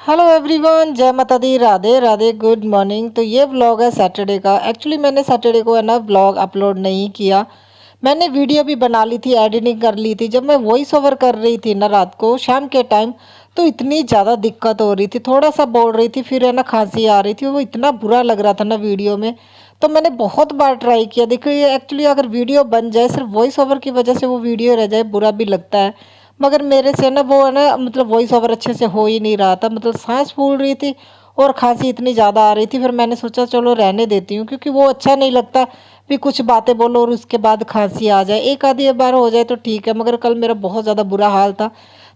Hello everyone, जय माता दी, Radhe Radhe, good morning. तो ये व्लॉग है सैटरडे का। एक्चुअली मैंने सैटरडे को है ना व्लॉग अपलोड नहीं किया। मैंने वीडियो भी बना ली थी, एडिटिंग कर ली थी। जब मैं वॉइस ओवर कर रही थी ना रात को शाम के टाइम, तो इतनी ज़्यादा दिक्कत हो रही थी। थोड़ा सा बोल रही थी, फिर है ना खांसी आ रही थी। वो इतना बुरा लग रहा था ना वीडियो में। तो मैंने बहुत बार ट्राई किया। देखो ये एक्चुअली अगर वीडियो बन जाए, सिर्फ वॉइस ओवर की वजह से वो वीडियो रह जाए, बुरा भी लगता है। मगर मेरे से ना वो है ना मतलब वॉइस ओवर अच्छे से हो ही नहीं रहा था। मतलब सांस फूल रही थी और खांसी इतनी ज़्यादा आ रही थी। फिर मैंने सोचा चलो रहने देती हूँ, क्योंकि वो अच्छा नहीं लगता भी कुछ बातें बोलो और उसके बाद खांसी आ जाए। एक आधी बार हो जाए तो ठीक है, मगर कल मेरा बहुत ज़्यादा बुरा हाल था।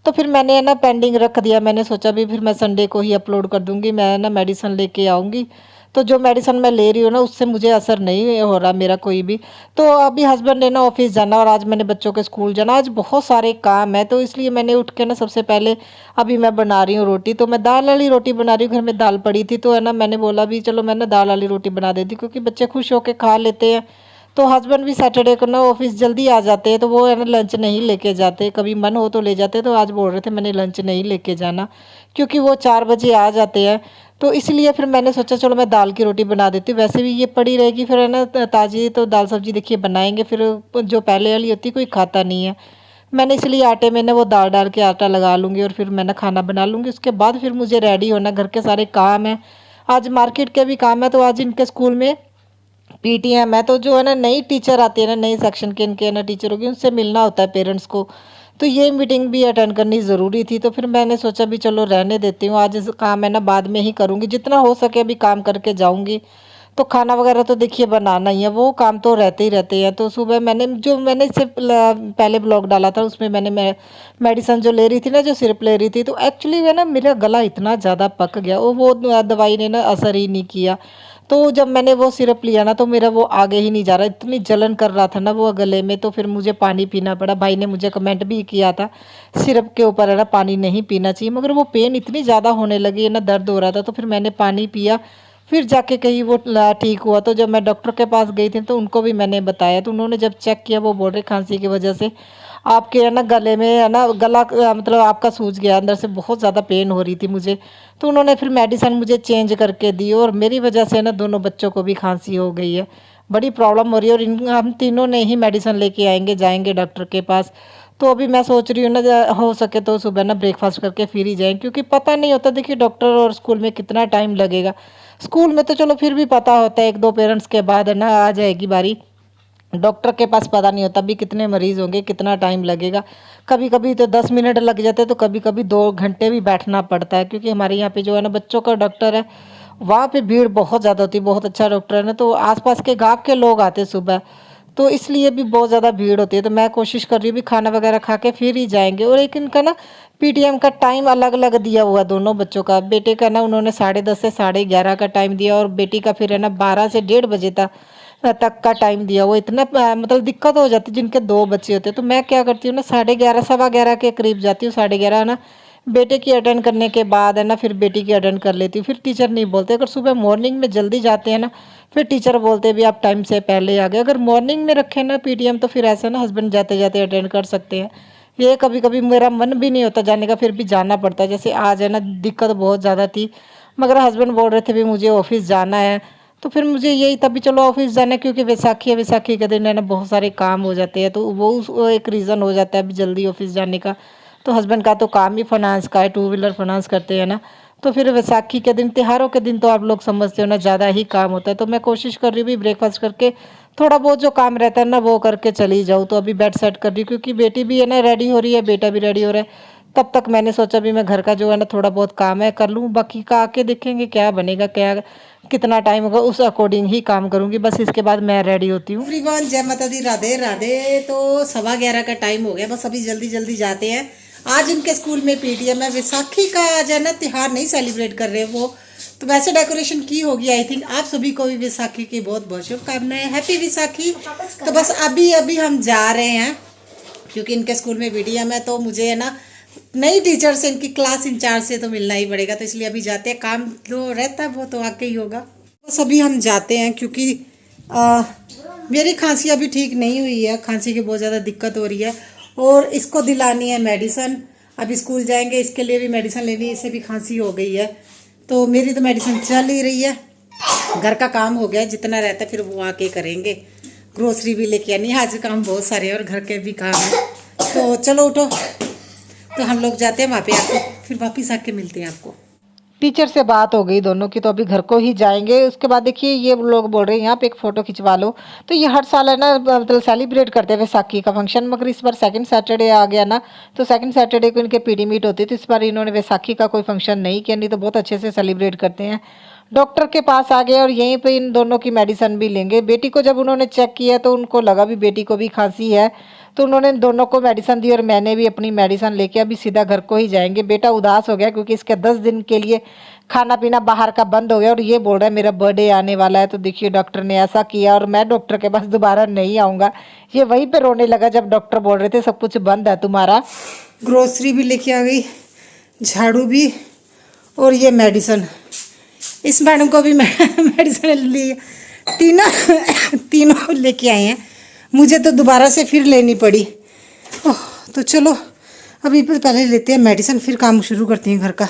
तो फिर मैंने है ना पेंडिंग रख दिया। मैंने सोचा भी फिर मैं संडे को ही अपलोड कर दूँगी। मैं ना मेडिसिन लेके आऊँगी। तो जो मेडिसिन मैं ले रही हूँ ना, उससे मुझे असर नहीं हो रहा मेरा कोई भी। तो अभी हस्बैंड ने ना ऑफिस जाना और आज मैंने बच्चों के स्कूल जाना। आज बहुत सारे काम है, तो इसलिए मैंने उठ के ना सबसे पहले अभी मैं बना रही हूँ रोटी। तो मैं दाल वाली रोटी बना रही हूँ। घर में दाल पड़ी थी तो है ना मैंने बोला भी चलो मैं ना दाल वाली रोटी बना देती हूँ, क्योंकि बच्चे खुश होकर खा लेते हैं। तो हस्बैंड भी सैटरडे को ना ऑफिस जल्दी आ जाते हैं, तो वो है ना लंच नहीं लेके जाते। कभी मन हो तो ले जाते। तो आज बोल रहे थे मैंने लंच नहीं लेके जाना, क्योंकि वो 4 बजे आ जाते हैं। तो इसलिए फिर मैंने सोचा चलो मैं दाल की रोटी बना देती हूँ। वैसे भी ये पड़ी रहेगी, फिर है ना ताज़ी। तो दाल सब्जी देखिए बनाएंगे, फिर जो पहले वाली होती कोई खाता नहीं है। मैंने इसलिए आटे में ना वो दाल डाल के आटा लगा लूँगी और फिर मैं ना खाना बना लूँगी। उसके बाद फिर मुझे रेडी होना, घर के सारे काम हैं। आज मार्केट के भी काम है। तो आज इनके स्कूल में पीटीएम है। तो जो है ना नई टीचर आती है ना, नई सेक्शन के इनके ना टीचर होगी, उनसे मिलना होता है पेरेंट्स को। तो ये मीटिंग भी अटेंड करनी ज़रूरी थी। तो फिर मैंने सोचा भी चलो रहने देती हूँ। आज इस काम है ना बाद में ही करूँगी, जितना हो सके अभी काम करके जाऊँगी। तो खाना वगैरह तो देखिए बनाना ही है, वो काम तो रहते ही रहते हैं। तो सुबह मैंने इससे पहले ब्लॉग डाला था, उसमें मैं मेडिसिन जो ले रही थी ना, जो सिरप ले रही थी, तो एक्चुअली है ना मेरा गला इतना ज़्यादा पक गया और वो दवाई ने ना असर ही नहीं किया। तो जब मैंने वो सिरप लिया ना, तो मेरा वो आगे ही नहीं जा रहा, इतनी जलन कर रहा था ना वो गले में। तो फिर मुझे पानी पीना पड़ा। भाई ने मुझे कमेंट भी किया था सिरप के ऊपर है ना पानी नहीं पीना चाहिए, मगर वो पेन इतनी ज़्यादा होने लगी है ना, दर्द हो रहा था। तो फिर मैंने पानी पिया, फिर जाके कहीं वो ठीक हुआ। तो जब मैं डॉक्टर के पास गई थी तो उनको भी मैंने बताया। तो उन्होंने जब चेक किया, वो बोल रहे खांसी की वजह से आपके है ना गले में है ना गला मतलब आपका सूज गया, अंदर से बहुत ज़्यादा पेन हो रही थी मुझे। तो उन्होंने फिर मेडिसिन मुझे चेंज करके दी और मेरी वजह से ना दोनों बच्चों को भी खांसी हो गई है। बड़ी प्रॉब्लम हो रही है और इन हम तीनों ने ही मेडिसिन लेके आएंगे, जाएंगे डॉक्टर के पास। तो अभी मैं सोच रही हूँ ना हो सके तो सुबह ना ब्रेकफास्ट करके फिर ही जाएं, क्योंकि पता नहीं होता देखिए डॉक्टर और स्कूल में कितना टाइम लगेगा। स्कूल में तो चलो फिर भी पता होता है, एक दो पेरेंट्स के बाद है ना आ जाएगी बारी। डॉक्टर के पास पता नहीं होता भी कितने मरीज होंगे, कितना टाइम लगेगा। कभी कभी तो 10 मिनट लग जाते हैं, तो कभी कभी 2 घंटे भी बैठना पड़ता है, क्योंकि हमारे यहाँ पे जो है ना बच्चों का डॉक्टर है, वहाँ पे भीड़ बहुत ज़्यादा होती है। बहुत अच्छा डॉक्टर है ना, तो आसपास के गाँव के लोग आते हैं सुबह। तो इसलिए भी बहुत ज़्यादा भीड़ होती है। तो मैं कोशिश कर रही हूँ भी खाना वगैरह खा के फिर ही जाएंगे। और एक इनका ना पीटीएम का टाइम अलग अलग दिया हुआ है दोनों बच्चों का। बेटे का ना उन्होंने 10:30 से 11:30 का टाइम दिया, और बेटी का फिर है ना 12 से 1:30 बजे तक का टाइम दिया। वो इतना मतलब दिक्कत हो जाती है जिनके 2 बच्चे होते हैं। तो मैं क्या करती हूँ ना 11:30 11:15 के करीब जाती हूँ। 11:30 ना बेटे की अटेंड करने के बाद है ना फिर बेटी की अटेंड कर लेती हूँ। फिर टीचर नहीं बोलते। अगर सुबह मॉर्निंग में जल्दी जाते हैं ना, फिर टीचर बोलते हैं भी आप टाइम से पहले आ गए। अगर मॉर्निंग में रखें ना पीटीएम, तो फिर ऐसा ना हस्बैंड जाते जाते अटेंड कर सकते हैं। ये कभी कभी मेरा मन भी नहीं होता जाने का, फिर भी जाना पड़ता है। जैसे आज है ना दिक्कत बहुत ज़्यादा थी, मगर हस्बैंड बोल रहे थे भी मुझे ऑफिस जाना है। तो फिर मुझे यही तभी चलो ऑफिस जाना है, क्योंकि वैसाखी है, वैसाखी के दिन है ना बहुत सारे काम हो जाते हैं। तो वो एक रीज़न हो जाता है अभी जल्दी ऑफिस जाने का। तो हस्बैंड का तो काम ही फाइनेंस का है, 2 व्हीलर फाइनेंस करते हैं ना। तो फिर वैसाखी के दिन, त्योहारों के दिन तो आप लोग समझते हो ना ज़्यादा ही काम होता है। तो मैं कोशिश कर रही हूँ भी ब्रेकफास्ट करके थोड़ा बहुत जो काम रहता है ना वो करके चली जाऊँ। तो अभी बेड सेट कर रही हूँ, क्योंकि बेटी भी है ना रेडी हो रही है, बेटा भी रेडी हो रहा है। तब तक मैंने सोचा भी मैं घर का जो है ना थोड़ा बहुत काम है कर लूँ, बाकी का आके देखेंगे क्या बनेगा, क्या कितना टाइम होगा उस अकॉर्डिंग ही काम करूँगी। बस इसके बाद मैं रेडी होती हूँ। एवरीवन, जय माता दी, राधे राधे। तो 11:15 का टाइम हो गया, बस अभी जल्दी जल्दी जाते हैं। आज इनके स्कूल में पीटीएम है। वैसाखी का आज है ना त्योहार नहीं सेलिब्रेट कर रहे वो, तो वैसे डेकोरेशन की होगी आई थिंक। आप सभी को भी वैसाखी की बहुत बहुत शुभकामनाएं, हैप्पी वैसाखी। तो बस अभी अभी हम जा रहे हैं, क्योंकि इनके स्कूल में पीटीएम है। तो मुझे है ना नई टीचर से, इनकी क्लास इंचार्ज से तो मिलना ही पड़ेगा। तो इसलिए अभी जाते हैं, काम जो रहता है वो तो आके ही होगा। बस अभी हम जाते हैं, क्योंकि मेरी खांसी अभी ठीक नहीं हुई है। खांसी की बहुत ज़्यादा दिक्कत हो रही है और इसको दिलानी है मेडिसन। अभी स्कूल जाएंगे, इसके लिए भी मेडिसिन लेनी है, इससे भी खांसी हो गई है। तो मेरी तो मेडिसिन चल ही रही है, घर का काम हो गया, जितना रहता है फिर वो आके करेंगे। ग्रोसरी भी लेके आनी है, आज काम बहुत सारे हैं और घर के भी काम है। तो चलो उठो, तो हम लोग जाते हैं वहाँ पे, आपको फिर वापिस आके मिलते हैं आपको। टीचर से बात हो गई दोनों की, तो अभी घर को ही जाएंगे। उसके बाद देखिए ये लोग बोल रहे हैं यहाँ पे एक फ़ोटो खिंचवा लो। तो ये हर साल है ना, मतलब सेलिब्रेट करते हैं वैसाखी का फंक्शन, मगर इस बार सेकंड सैटरडे आ गया ना, तो सेकंड सैटरडे को इनके पीडी मीट होती है। तो इस बार इन्होंने वैसाखी का कोई फंक्शन नहीं किया, नहीं तो बहुत अच्छे से सेलिब्रेट करते हैं। डॉक्टर के पास आ गए और यहीं पे इन दोनों की मेडिसिन भी लेंगे। बेटी को जब उन्होंने चेक किया तो उनको लगा भी बेटी को भी खांसी है, तो उन्होंने दोनों को मेडिसिन दी और मैंने भी अपनी मेडिसिन लेके अभी सीधा घर को ही जाएंगे। बेटा उदास हो गया क्योंकि इसके 10 दिन के लिए खाना पीना बाहर का बंद हो गया और ये बोल रहा है मेरा बर्थडे आने वाला है। तो देखिए डॉक्टर ने ऐसा किया और मैं डॉक्टर के पास दोबारा नहीं आऊँगा। ये वहीं पे रोने लगा जब डॉक्टर बोल रहे थे सब कुछ बंद है तुम्हारा। ग्रोसरी भी लेके आ गई, झाड़ू भी, और ये मेडिसिन, इस मैडम को भी मेडिसिन ली, तीनों लेके आए हैं। मुझे तो दोबारा से फिर लेनी पड़ी। ओह, तो चलो अभी पहले लेते हैं मेडिसिन, फिर काम शुरू करते हैं घर का।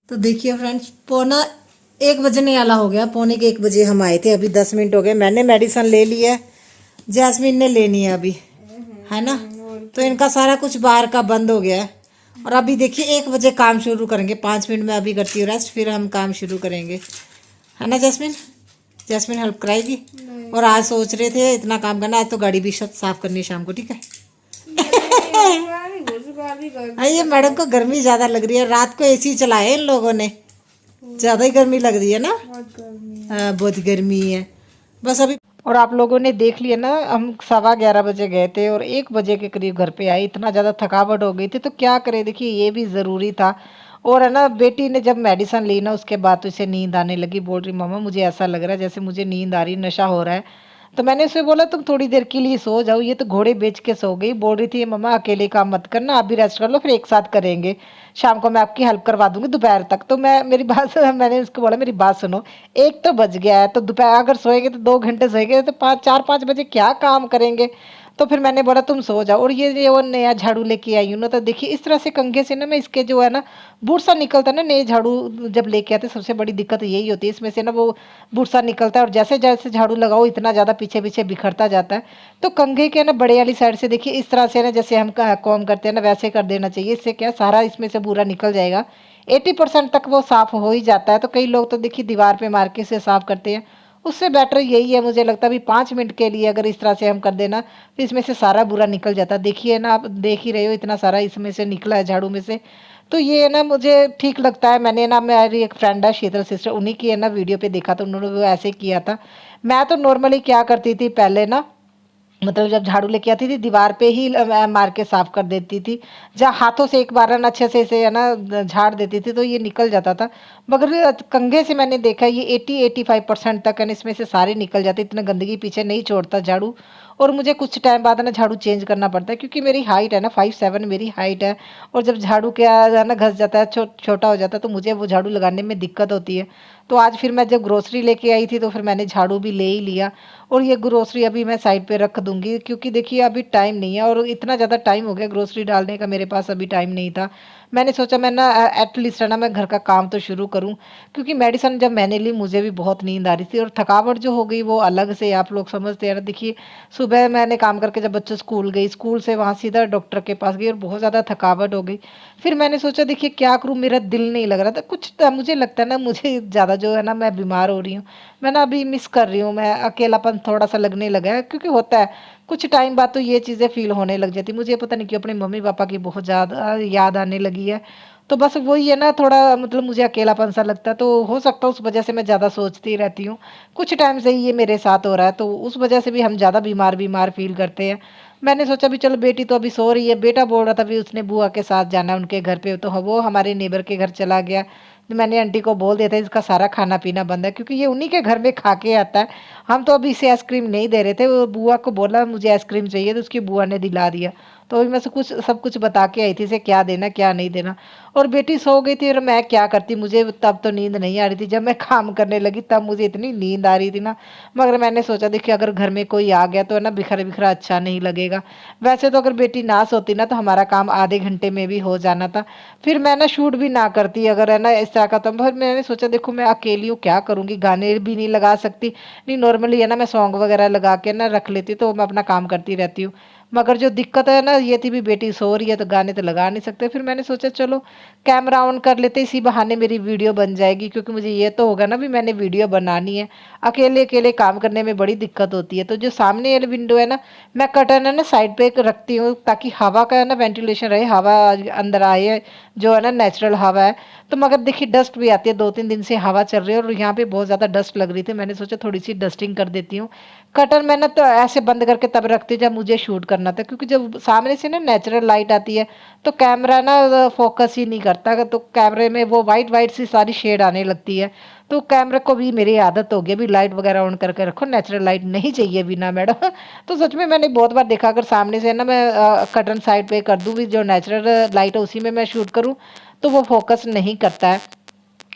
तो देखिए फ्रेंड्स, 1:45 बजने वाला हो गया, 1:45 बजे हम आए थे, अभी 10 मिनट हो गए। मैंने मेडिसिन ले ली है, जैस्मीन ने लेनी है अभी, है ना। तो इनका सारा कुछ बाहर का बंद हो गया है और अभी देखिए 1 बजे काम शुरू करेंगे। 5 मिनट में अभी करती हूँ रेस्ट, फिर हम काम शुरू करेंगे, है ना जैस्मीन। जैस्मीन हेल्प कराएगी। और आज सोच रहे थे इतना काम करना, आज तो गाड़ी भी साफ करनी है शाम को, ठीक है। ये मैडम को गर्मी ज़्यादा लग रही है, रात को एसी चलाए इन लोगों ने, ज़्यादा ही गर्मी लग रही है ना। बहुत गर्मी है बस अभी। और आप लोगों ने देख लिया ना, हम 11:15 बजे गए थे और 1 बजे के करीब घर पे आए। इतना ज़्यादा थकावट हो गई थी, तो क्या करें, देखिए ये भी ज़रूरी था। और है ना, बेटी ने जब मेडिसिन ली ना उसके बाद तो इसे नींद आने लगी। बोल रही मम्मा मुझे ऐसा लग रहा है जैसे मुझे नींद आ रही, नशा हो रहा है। तो मैंने उसे बोला तुम थोड़ी देर के लिए सो जाओ। ये तो घोड़े बेच के सो गई। बोल रही थी मम्मा अकेले काम मत करना, आप भी रेस्ट कर लो, फिर एक साथ करेंगे, शाम को मैं आपकी हेल्प करवा दूंगी दोपहर तक। तो मेरी बात मैंने उसको बोला मेरी बात सुनो, 1 तो बज गया है, तो दोपहर अगर सोएंगे तो 2 घंटे सोएंगे, तो 4-5 बजे क्या काम करेंगे। तो फिर मैंने बोला तुम सो जाओ। और ये वो नया झाड़ू लेके आई हूँ ना, तो देखिए इस तरह से कंघे से ना मैं इसके जो है ना बूढ़ निकलता है ना, नए झाड़ू जब लेके आते सबसे बड़ी दिक्कत यही होती है, इसमें से ना वो बूढ़ निकलता है और जैसे जैसे झाड़ू लगाओ इतना ज़्यादा पीछे पीछे बिखरता जाता है। तो कंघे के ना बड़े वाली साइड से देखिए इस तरह से ना, जैसे हम कॉम करते हैं ना वैसे कर देना चाहिए। इससे क्या सारा इसमें से बूरा निकल जाएगा, 80% तक वो साफ़ हो ही जाता है। तो कई लोग तो देखिए दीवार पे मार के इसे साफ़ करते हैं, उससे बेटर यही है मुझे लगता है। अभी 5 मिनट के लिए अगर इस तरह से हम कर देना तो इसमें से सारा बुरा निकल जाता है। देखिए ना, आप देख ही रहे हो इतना सारा इसमें से निकला है झाड़ू में से। तो ये ना मुझे ठीक लगता है। मैंने ना, मेरी एक फ्रेंड है शीतल सिस्टर, उन्हीं की है ना वीडियो पे देखा, तो उन्होंने वो ऐसे किया था। मैं तो नॉर्मली क्या करती थी पहले ना, मतलब जब झाड़ू लेके आती थी दीवार पे ही मार के साफ कर देती थी। जहाँ हाथों से एक बार ना अच्छे से इसे है ना झाड़ देती थी तो ये निकल जाता था। मगर कंघे से मैंने देखा ये 80-85% तक है ना इसमें से सारे निकल जाते, इतना गंदगी पीछे नहीं छोड़ता झाड़ू। और मुझे कुछ टाइम बाद ना झाड़ू चेंज करना पड़ता है, क्योंकि मेरी हाइट है ना 5'7" मेरी हाइट है। और जब झाड़ू क्या है ना घस जाता है, छोटा हो जाता है, तो मुझे वो झाड़ू लगाने में दिक्कत होती है। तो आज फिर मैं जब ग्रोसरी लेके आई थी तो फिर मैंने झाड़ू भी ले ही लिया। और ये ग्रोसरी अभी मैं साइड पे रख दूंगी, क्योंकि देखिए अभी टाइम नहीं है और इतना ज़्यादा टाइम हो गया ग्रोसरी डालने का, मेरे पास अभी टाइम नहीं था। मैंने सोचा मैं ना एटलीस्ट है ना मैं घर का काम तो शुरू करूं, क्योंकि मेडिसिन जब मैंने ली मुझे भी बहुत नींद आ रही थी और थकावट जो हो गई वो अलग से, आप लोग समझते हैं ना। देखिए सुबह मैंने काम करके जब बच्चे स्कूल गई, स्कूल से वहाँ सीधा डॉक्टर के पास गई और बहुत ज़्यादा थकावट हो गई। फिर मैंने सोचा देखिए क्या करूँ, मेरा दिल नहीं लग रहा था कुछ। मुझे लगता है ना मुझे ज़्यादा जो है ना मैं बीमार हो रही हूँ, मैं ना अभी मिस कर रही हूँ, मैं अकेलापन थोड़ा सा लगने लगा है। क्योंकि होता है कुछ टाइम बाद तो ये चीज़ें फील होने लग जाती, मुझे पता नहीं क्यों अपने मम्मी पापा की बहुत ज़्यादा याद आने लगी है। तो बस वही है ना, थोड़ा मतलब मुझे अकेलापन सा लगता है, तो हो सकता है उस वजह से मैं ज़्यादा सोचती रहती हूँ। कुछ टाइम से ही ये मेरे साथ हो रहा है, तो उस वजह से भी हम ज़्यादा बीमार बीमार फील करते हैं। मैंने सोचा भी चलो बेटी तो अभी सो रही है, बेटा बोल रहा था भी उसने बुआ के साथ जाना है उनके घर पे, तो वो हमारे नेबर के घर चला गया। तो मैंने आंटी को बोल दिया था इसका सारा खाना पीना बंद है, क्योंकि ये उन्हीं के घर में खा के आता है। हम तो अभी इसे आइसक्रीम नहीं दे रहे थे, वो बुआ को बोला मुझे आइसक्रीम चाहिए तो उसकी बुआ ने दिला दिया। तो अभी मैं से कुछ सब कुछ बता के आई थी इसे क्या देना क्या नहीं देना। और बेटी सो गई थी और मैं क्या करती, मुझे तब तो नींद नहीं आ रही थी। जब मैं काम करने लगी तब मुझे इतनी नींद आ रही थी ना, मगर मैंने सोचा देखिए अगर घर में कोई आ गया तो है ना बिखरा बिखरा अच्छा नहीं लगेगा। वैसे तो अगर बेटी ना सोती ना तो हमारा काम आधे घंटे में भी हो जाना था। फिर मैं ना शूट भी ना करती अगर है ना इस तरह का। तो फिर मैंने सोचा देखो मैं अकेली हूँ क्या करूँगी, गाने भी नहीं लगा सकती। नहीं नॉर्मली है ना मैं सॉन्ग वगैरह लगा के ना रख लेती तो मैं अपना काम करती रहती हूँ। मगर जो दिक्कत है ना ये थी भी बेटी सो रही है तो गाने तो लगा नहीं सकते। फिर मैंने सोचा चलो कैमरा ऑन कर लेते, इसी बहाने मेरी वीडियो बन जाएगी, क्योंकि मुझे ये तो होगा ना भी मैंने वीडियो बनानी है। अकेले अकेले काम करने में बड़ी दिक्कत होती है। तो जो सामने वाली विंडो है ना, मैं कर्टन है ना साइड पे रखती हूँ ताकि हवा का है ना वेंटिलेशन रहे, हवा अंदर आए, जो है ना नेचुरल हवा है। तो मगर देखिए डस्ट भी आती है, 2-3 दिन से हवा चल रही है और यहाँ पे बहुत ज़्यादा डस्ट लग रही थी। मैंने सोचा थोड़ी सी डस्टिंग कर देती हूँ। कर्टन मैंने तो ऐसे बंद करके तब रखती हूँ जब मुझे शूट करना था, क्योंकि जब सामने से ना नेचुरल लाइट आती है तो कैमरा ना फोकस ही नहीं करता, तो कैमरे में वो वाइट वाइट सी सारी शेड आने लगती है। तो कैमरे को भी मेरी आदत हो गई अभी लाइट वगैरह ऑन करके रखो, नेचुरल लाइट नहीं चाहिए बिना मैडम। तो सच में मैंने बहुत बार देखा अगर सामने से ना मैं कर्टन साइड पे कर दूँ भी, जो नेचुरल लाइट है उसी में मैं शूट करूँ तो वो फोकस नहीं करता है।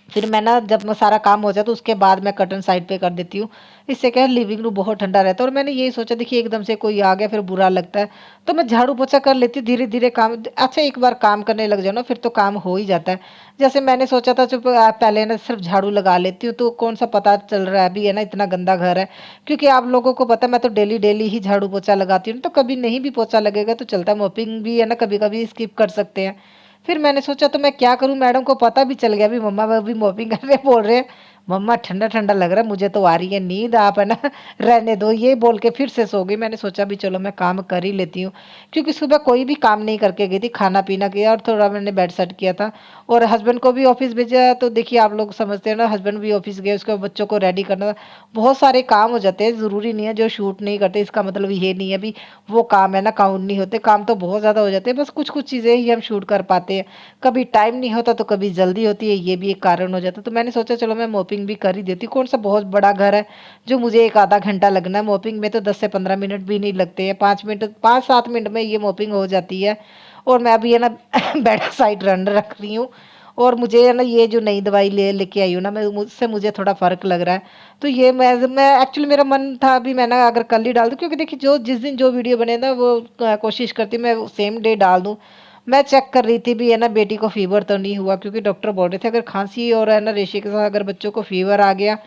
फिर मैं ना जब मैं सारा काम हो जाए तो उसके बाद मैं कर्टन साइड पे कर देती हूँ। इससे क्या है लिविंग रूम बहुत ठंडा रहता है। और मैंने यही सोचा देखिए एकदम से कोई आ गया फिर बुरा लगता है, तो मैं झाड़ू पोछा कर लेती हूँ धीरे धीरे काम। अच्छा एक बार काम करने लग जाओ ना फिर तो काम हो ही जाता है। जैसे मैंने सोचा था जब पहले ना सिर्फ झाड़ू लगा लेती हूँ तो कौन सा पता चल रहा है अभी है ना इतना गंदा घर है। क्योंकि आप लोगों को पता है मैं तो डेली डेली ही झाड़ू पोछा लगाती हूँ, तो कभी नहीं भी पोछा लगेगा तो चलता है, मोपिंग भी है ना कभी कभी स्किप कर सकते हैं। फिर मैंने सोचा तो मैं क्या करूं, मैडम को पता भी चल गया भी मम्मा अभी मॉपिंग कर रहे हैं। बोल रहे हैं मम्मा ठंडा ठंडा लग रहा है, मुझे तो आ रही है नींद, आप है ना रहने दो, ये बोल के फिर से सो गई। मैंने सोचा भी चलो मैं काम कर ही लेती हूँ, क्योंकि सुबह कोई भी काम नहीं करके गई थी, खाना पीना किया और थोड़ा मैंने बेड सेट किया था और हस्बैंड को भी ऑफिस भेजा। तो देखिए आप लोग समझते हैं ना, हस्बैंड भी ऑफिस गए, उसके बाद बच्चों को रेडी करना, बहुत सारे काम हो जाते हैं। ज़रूरी नहीं है जो शूट नहीं करते इसका मतलब ये नहीं है भी वो काम है ना काउंट नहीं होते, काम तो बहुत ज़्यादा हो जाते हैं, बस कुछ कुछ चीज़ें ही हम शूट कर पाते हैं। कभी टाइम नहीं होता तो कभी जल्दी होती है, ये भी एक कारण हो जाता है। तो मैंने सोचा चलो मैं मोपिंग भी कर ही देती हूँ, कौन सा बहुत बड़ा घर है जो मुझे एक आधा घंटा लगना है। मोपिंग में तो 10 से 15 मिनट भी नहीं लगते हैं, 5 मिनट 5-7 मिनट में ये मोपिंग हो जाती है। और मैं अभी है ना बेड साइड रन रख रही हूँ। और मुझे है ना ये जो नई दवाई लेके आई हूँ ना मैं, मुझसे मुझे थोड़ा फ़र्क लग रहा है। तो ये मैं एक्चुअली मेरा मन था अभी मैं ना अगर कल ही डाल दूँ, क्योंकि देखिए जो जिस दिन जो वीडियो बने ना वो कोशिश करती हूँ मैं सेम डे डाल दूँ। मैं चेक कर रही थी भी है ना बेटी को फ़ीवर तो नहीं हुआ, क्योंकि डॉक्टर बोल रहे थे अगर खांसी और है ना रेशे के साथ अगर बच्चों को फ़ीवर आ गया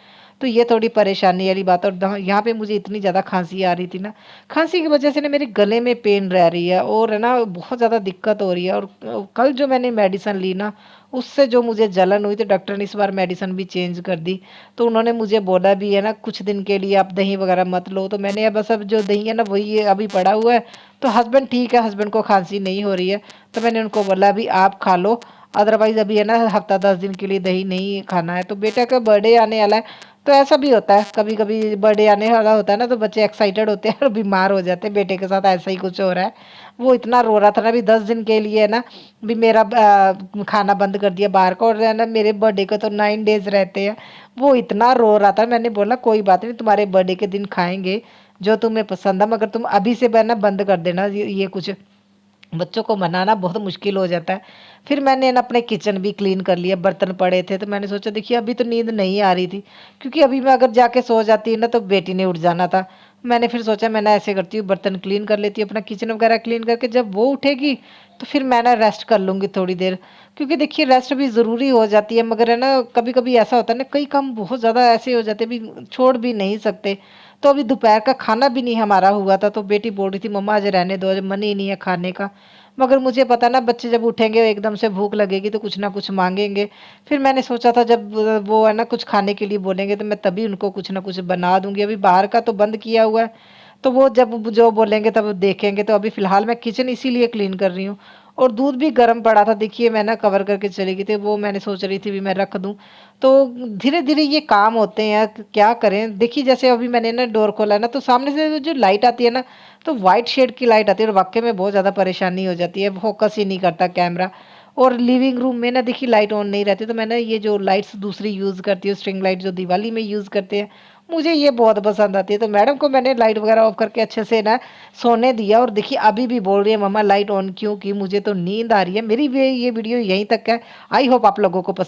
तो ये थोड़ी परेशानी वाली बात है। और यहाँ पे मुझे इतनी ज़्यादा खांसी आ रही थी ना, खांसी की वजह से ना मेरे गले में पेन रह रही है और है ना बहुत ज़्यादा दिक्कत हो रही है। और कल जो मैंने मेडिसिन ली ना उससे जो मुझे जलन हुई तो डॉक्टर ने इस बार मेडिसिन भी चेंज कर दी। तो उन्होंने मुझे बोला भी है ना कुछ दिन के लिए आप दही वगैरह मत लो। तो मैंने बस अब जो दही है ना वही अभी पड़ा हुआ है। तो हस्बैंड ठीक है, हस्बैंड को खांसी नहीं हो रही है, तो मैंने उनको बोला अभी आप खा लो, अदरवाइज अभी है ना हफ्ता 10 दिन के लिए दही नहीं खाना है। तो बेटा का बर्थडे आने वाला है, तो ऐसा भी होता है कभी कभी बर्थडे आने वाला होता है ना तो बच्चे एक्साइटेड होते हैं और बीमार हो जाते हैं। बेटे के साथ ऐसा ही कुछ हो रहा है, वो इतना रो रहा था ना भी 10 दिन के लिए है ना भी मेरा खाना बंद कर दिया बाहर का। और है ना मेरे बर्थडे को तो 9 डेज रहते हैं, वो इतना रो रहा था। मैंने बोला कोई बात नहीं तुम्हारे बर्थडे के दिन खाएंगे जो तुम्हें पसंद है, मगर तुम अभी से ना बंद कर देना ये कुछ, बच्चों को मनाना बहुत मुश्किल हो जाता है। फिर मैंने ना अपने किचन भी क्लीन कर लिया, बर्तन पड़े थे तो मैंने सोचा देखिए अभी तो नींद नहीं आ रही थी, क्योंकि अभी मैं अगर जाके सो जाती ना तो बेटी ने उठ जाना था। मैंने फिर सोचा मैं ना ऐसे करती हूँ बर्तन क्लीन कर लेती हूँ, अपना किचन वगैरह क्लीन करके जब वो उठेगी तो फिर मैं ना रेस्ट कर लूँगी थोड़ी देर, क्योंकि देखिए रेस्ट भी ज़रूरी हो जाती है। मगर है ना कभी कभी ऐसा होता है ना कई काम बहुत ज़्यादा ऐसे हो जाते हैं भी छोड़ भी नहीं सकते। तो अभी दोपहर का खाना भी नहीं हमारा हुआ था, तो बेटी बोल रही थी मम्मा आज रहने दो, आज मन ही नहीं है खाने का। मगर मुझे पता ना बच्चे जब उठेंगे एकदम से भूख लगेगी तो कुछ ना कुछ मांगेंगे। फिर मैंने सोचा था जब वो है ना कुछ खाने के लिए बोलेंगे तो मैं तभी उनको कुछ ना कुछ बना दूंगी। अभी बाहर का तो बंद किया हुआ है, तो वो जब जो बोलेंगे तब देखेंगे। तो अभी फ़िलहाल मैं किचन इसीलिए क्लीन कर रही हूँ। और दूध भी गर्म पड़ा था देखिए, मैं ना कवर करके चली गई थी, वो मैंने सोच रही थी भी मैं रख दूँ। तो धीरे धीरे ये काम होते हैं, क्या करें। देखिए जैसे अभी मैंने ना डोर खोला ना तो सामने से जो लाइट आती है ना तो वाइट शेड की लाइट आती है और वाकई में बहुत ज़्यादा परेशानी हो जाती है, फोकस ही नहीं करता कैमरा। और लिविंग रूम में ना देखिए लाइट ऑन नहीं रहती, तो मैंने ये जो लाइट्स दूसरी यूज़ करती हूँ, स्ट्रिंग लाइट जो दिवाली में यूज़ करते हैं, मुझे ये बहुत पसंद आती है। तो मैडम को मैंने लाइट वगैरह ऑफ करके अच्छे से ना सोने दिया, और देखिए अभी भी बोल रही है मम्मा लाइट ऑन क्यों की, मुझे तो नींद आ रही है। मेरी भी ये वीडियो यहीं तक है। आई होप आप लोगों को पसंद